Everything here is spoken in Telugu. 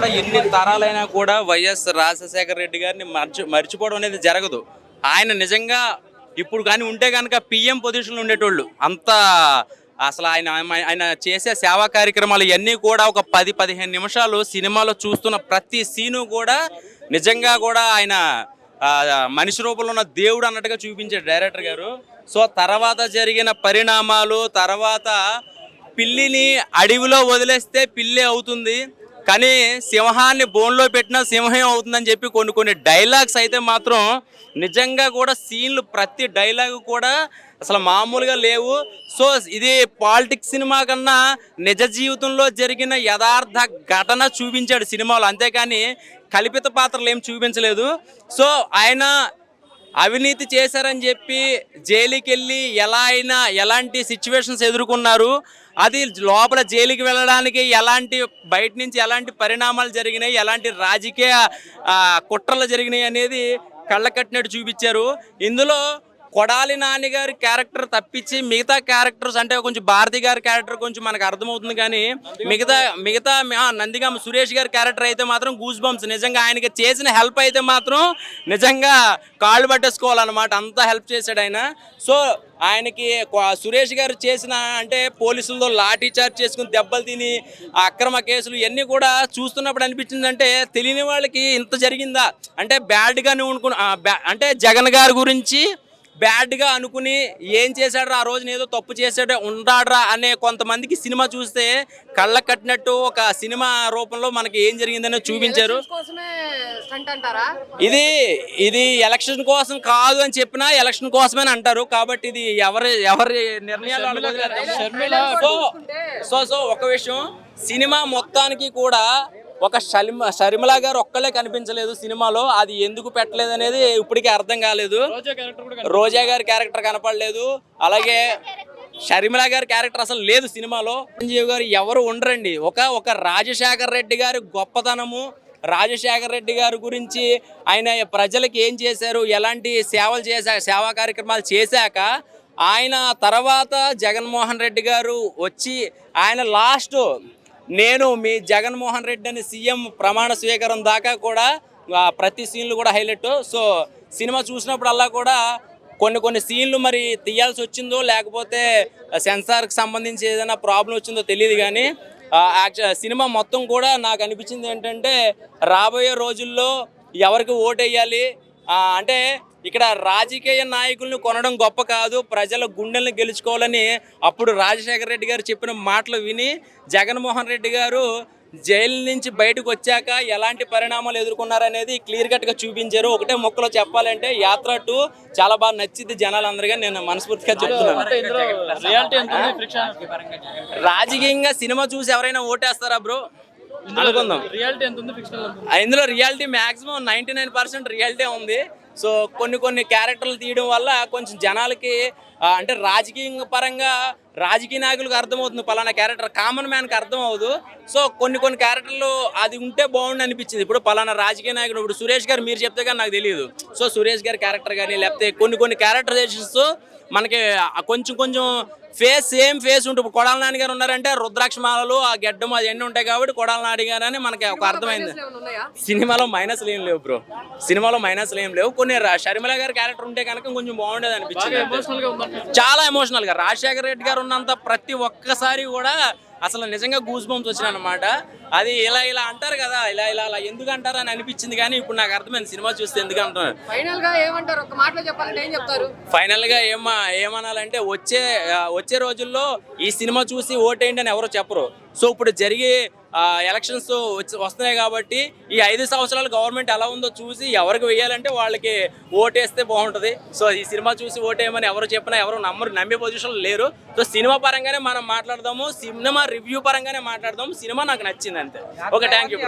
కూడా ఎన్ని తరాలైనా కూడా వైఎస్ రాజశేఖర రెడ్డి గారిని మర్చిపోవడం అనేది జరగదు. ఆయన నిజంగా ఇప్పుడు కానీ ఉంటే కనుక పిఎం పొజిషన్లో ఉండేటోళ్ళు. అంత అసలు ఆయన ఆయన చేసే సేవా కార్యక్రమాలు ఇవన్నీ కూడా ఒక 10-15 నిమిషాలు సినిమాలో చూస్తున్న ప్రతి సీను కూడా నిజంగా కూడా ఆయన మనిషి రూపంలో ఉన్న దేవుడు అన్నట్టుగా చూపించాడు డైరెక్టర్ గారు. సో తర్వాత జరిగిన పరిణామాలు, తర్వాత పిల్లిని అడవిలో వదిలేస్తే పిల్లి అవుతుంది, కానీ సింహాన్ని బోన్లో పెట్టినా సింహం అవుతుందని చెప్పి కొన్ని డైలాగ్స్ అయితే మాత్రం నిజంగా కూడా సీన్లు ప్రతి డైలాగు కూడా అసలు మామూలుగా లేవు. సో ఇది పాలిటిక్స్ సినిమా కన్నా నిజ జీవితంలో జరిగిన యథార్థ ఘటన చూపించాడు సినిమాలో, అంతేకాని కల్పిత పాత్రలు ఏం చూపించలేదు. సో ఆయన అవినీతి చేశారని చెప్పి జైలుకి వెళ్ళి ఎలా అయినా ఎలాంటి సిచ్యువేషన్స్ ఎదుర్కొన్నారు, అది లోపల జైలుకి వెళ్ళడానికి ఎలాంటి బయట నుంచి ఎలాంటి పరిణామాలు జరిగినాయి, ఎలాంటి రాజకీయ కుట్రలు జరిగినాయి అనేది కళ్ళ కట్టినట్టు చూపించారు. ఇందులో కొడాలి నాని గారి క్యారెక్టర్ తప్పించి మిగతా క్యారెక్టర్స్ అంటే కొంచెం భారతి గారి క్యారెక్టర్ కొంచెం మనకు అర్థమవుతుంది, కానీ మిగతా నందిగామ సురేష్ గారి క్యారెక్టర్ అయితే మాత్రం గూస్ బంప్స్. నిజంగా ఆయనకి చేసిన హెల్ప్ అయితే మాత్రం నిజంగా కాళ్ళు పట్టేసుకోవాలన్నమాట, అంతా హెల్ప్ చేశాడు ఆయన. సో ఆయనకి సురేష్ గారు చేసిన అంటే పోలీసులతో లాఠీ చార్జ్ చేసుకుని దెబ్బలు తిని అక్రమ కేసులు ఇవన్నీ కూడా చూస్తున్నప్పుడు అనిపించింది అంటే తెలియని వాళ్ళకి ఇంత జరిగిందా అంటే బ్యాడ్గానే అంటే జగన్ గారి గురించి బ్యాడ్గా అనుకుని ఏం చేశాడ్రా ఆ రోజున ఏదో తప్పు చేసాడే ఉంటాడ్రా అనే కొంతమందికి సినిమా చూస్తే కళ్ళ కట్టినట్టు ఒక సినిమా రూపంలో మనకి ఏం జరిగిందని చూపించారు. ఇది ఎలక్షన్ కోసం కాదు అని చెప్పినా ఎలక్షన్ కోసమే అంటారు, కాబట్టి ఇది ఎవరి నిర్ణయాలు. సో ఒక విషయం, సినిమా మొత్తానికి కూడా ఒక షర్మిల గారు ఒక్కలే కనిపించలేదు సినిమాలో, అది ఎందుకు పెట్టలేదు అనేది ఇప్పటికీ అర్థం కాలేదు. రోజా గారి క్యారెక్టర్ కనపడలేదు, అలాగే షర్మిల గారి క్యారెక్టర్ అసలు లేదు సినిమాలో. చిరంజీవి గారు ఎవరు ఉండరండి. ఒక రాజశేఖర రెడ్డి గారి గొప్పతనము, రాజశేఖర రెడ్డి గారి గురించి ఆయన ప్రజలకు ఏం చేశారు, ఎలాంటి సేవా కార్యక్రమాలు చేశాక ఆయన తర్వాత జగన్మోహన్ రెడ్డి గారు వచ్చి ఆయన లాస్ట్ నేను మీ జగన్మోహన్ రెడ్డి అని సీఎం ప్రమాణ స్వీకారం దాకా కూడా ప్రతి సీన్లు కూడా హైలైట్. సో సినిమా చూసినప్పుడల్లా కూడా కొన్ని సీన్లు మరి తీయాల్సి వచ్చిందో లేకపోతే సెన్సార్కి సంబంధించి ఏదైనా ప్రాబ్లం వచ్చిందో తెలియదు, కానీ సినిమా మొత్తం కూడా నాకు అనిపించింది ఏంటంటే రాబోయే రోజుల్లో ఎవరికి ఓటేయాలి అంటే ఇక్కడ రాజకీయ నాయకులను కొనడం గొప్ప కాదు, ప్రజల గుండెలను గెలుచుకోవాలని అప్పుడు రాజశేఖర రెడ్డి గారు చెప్పిన మాటలు విని జగన్మోహన్ రెడ్డి గారు జైలు నుంచి బయటకు వచ్చాక ఎలాంటి పరిణామాలు ఎదుర్కొన్నారనేది క్లియర్ కట్గా చూపించారు. ఒకటే మొక్కలో చెప్పాలంటే యాత్ర 2 చాలా బాగా నచ్చింది జనాలందరిగా, నేను మనస్ఫూర్తిగా చెప్తున్నాను. రాజకీయంగా సినిమా చూసి ఎవరైనా ఓటేస్తారా బ్రో అనుకుందాం. ఇందులో రియాలిటీ మాక్సిమం 99% రియాలిటీ ఉంది. సో కొన్ని క్యారెక్టర్లు తీయడం వల్ల కొంచెం జనాలకి అంటే రాజకీయ పరంగా రాజకీయ నాయకులకు అర్థమవుతుంది పలానా క్యారెక్టర్, కామన్ మ్యాన్కి అర్థం అవ్వదు. సో కొన్ని క్యారెక్టర్లు అది ఉంటే బాగుండి అనిపించింది. ఇప్పుడు పలానా రాజకీయ నాయకుడు, ఇప్పుడు సురేష్ గారు మీరు చెప్తే కానీ నాకు తెలియదు. సో సురేష్ గారి క్యారెక్టర్ కానీ లేకపోతే కొన్ని క్యారెక్టరైజేషన్స్ మనకి కొంచెం సేమ్ ఫేస్ ఉంటుంది. ఇప్పుడు కొడాలి నాని గారు ఉన్నారంటే రుద్రాక్ష మాలలు ఆ గెడ్డం అది ఎన్ని ఉంటాయి కాబట్టి కొడాలి నాని గారు అని మనకి ఒక అర్థమైంది. సినిమాలో మైనస్లు ఏం లేవు బ్రో, సినిమాలో మైనస్లు ఏం లేవు. కొన్ని షర్మిల గారి క్యారెక్టర్ ఉంటే కనుక కొంచెం బాగుండేది అనిపించింది, చాలా ఎమోషనల్ గా. రాజశేఖర రెడ్డి గారు ఉన్నంత ప్రతి ఒక్కసారి కూడా అసలు నిజంగా గూస్ బంప్స్ వచ్చినాయి అనమాట. అది ఇలా అంటారు కదా, ఇలా ఎందుకు అంటారు అని అనిపించింది, కానీ ఇప్పుడు నాకు అర్థమైంది సినిమా చూస్తే ఎందుకు అంటున్నారు. ఫైనల్ గా ఏమంటారు, ఒక మాటలో చెప్పాలంటే ఏం చెప్తారు? ఫైనల్ గా ఏమనాలంటే వచ్చే రోజుల్లో ఈ సినిమా చూసి ఓటేయండి అని ఎవరో చెప్పరు. సో ఇప్పుడు జరిగే ఎలక్షన్స్ వస్తున్నాయి కాబట్టి ఈ 5 సంవత్సరాలు గవర్నమెంట్ ఎలా ఉందో చూసి ఎవరికి వేయాలంటే వాళ్ళకి ఓటేస్తే బాగుంటుంది. సో ఈ సినిమా చూసి ఓటేయమని ఎవరు చెప్పినా ఎవరు నమ్మే పొజిషన్లో లేరు. సో సినిమా పరంగానే మనం మాట్లాడదాము, సినిమా రివ్యూ పరంగానే మాట్లాడదాము. సినిమా నాకు నచ్చింది అంతే. Okay, thank you.